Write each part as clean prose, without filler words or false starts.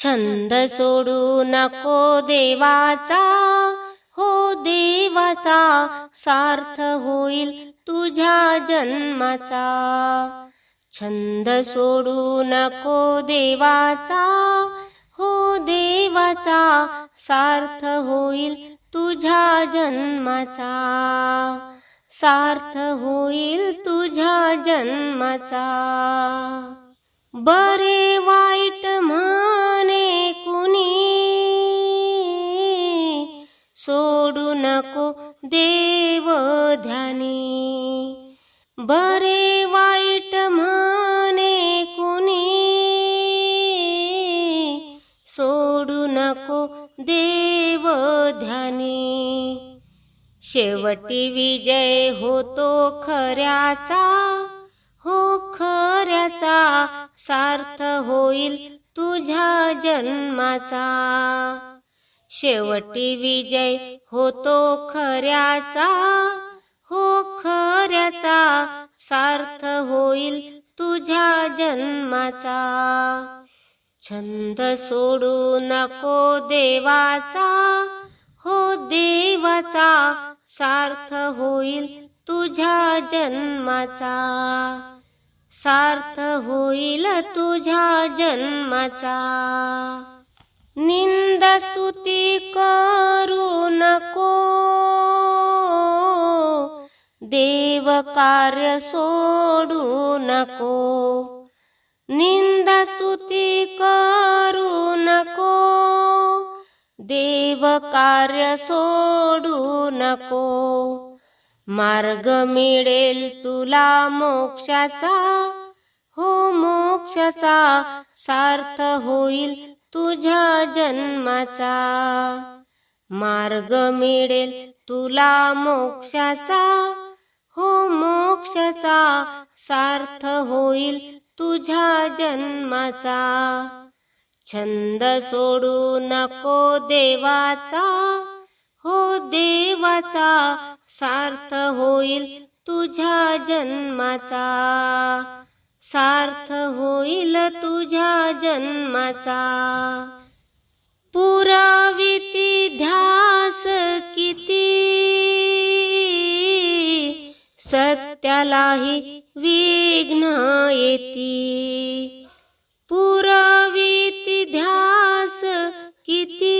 छंद सोडू नको देवाचा, हो देवाचा, सार्थ होईल तुझ्या जन्माचा. छंद सोडू नको देवाचा, हो देवाचा, सार्थ होईल तुझ्या जन्माचा. सार्थ होईल तुझ्या जन्माचा. बरे वाईट म्हणे कुणी, सोडू नको देव ध्यानी. बरे वाईट म्हणे कुणी, सोडू नको देव ध्यानी. शेवटी विजय होतो खऱ्याचा, हो खऱ्याचा, सार्थ होईल तुझ्या जन्माचा. शेवटी विजय होतो खऱ्याचा, हो खऱ्याचा, सार्थ होईल तुझ्या जन्माचा. छंद सोडू नको देवाचा, हो देवाचा, सार्थ होईल तुझ्या जन्माचा. सार्थ होईल तुझ्या जन्माचा. निंदा स्तुती करू नको, देव कार्य सोडू नको. निंदा स्तुती करू नको, देव कार्य सोडू नको. मार्ग मिळेल तुला मोक्षाचा, हो मोक्षाचा, सार्थ होईल तुझ्या जन्माचा. मार्ग मिळेल तुला मोक्षाचा, हो मोक्षाचा, सार्थ होईल तुझ्या जन्माचा. छंद सोडू नको देवाचा, हो देवाचा, सार्थ होईल तुझ्या जन्माचा. सार्थ होईल तुझ्या जन्माचा. पुराविती ध्यास किती, सत्यालाही विघ्न येती. पुराविती ध्यास किती,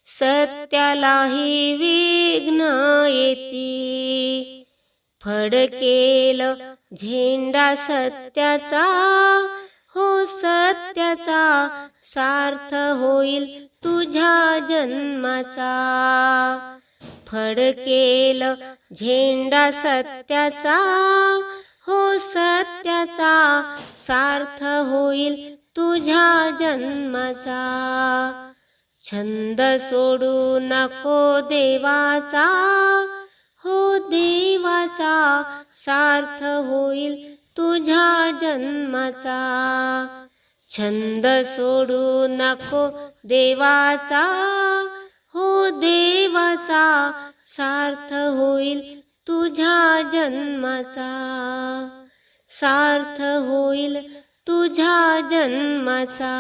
सत्यालाही विघ्न येती. फडकेल झेंडा सत्याचा, हो सत्याचा, सार्थ होईल तुझ्या जन्माचा. फडकेल झेंडा सत्याचा, हो सत्याचा, सार्थ होईल तुझ्या जन्माचा. छंद सोडू नको देवाचा, हो देवाचा, सार्थ होईल तुझ्या जन्माचा. छंद सोडू नको देवाचा, हो देवाचा, सार्थ होईल तुझ्या जन्माचा. सार्थ होईल तुझ्या जन्माचा.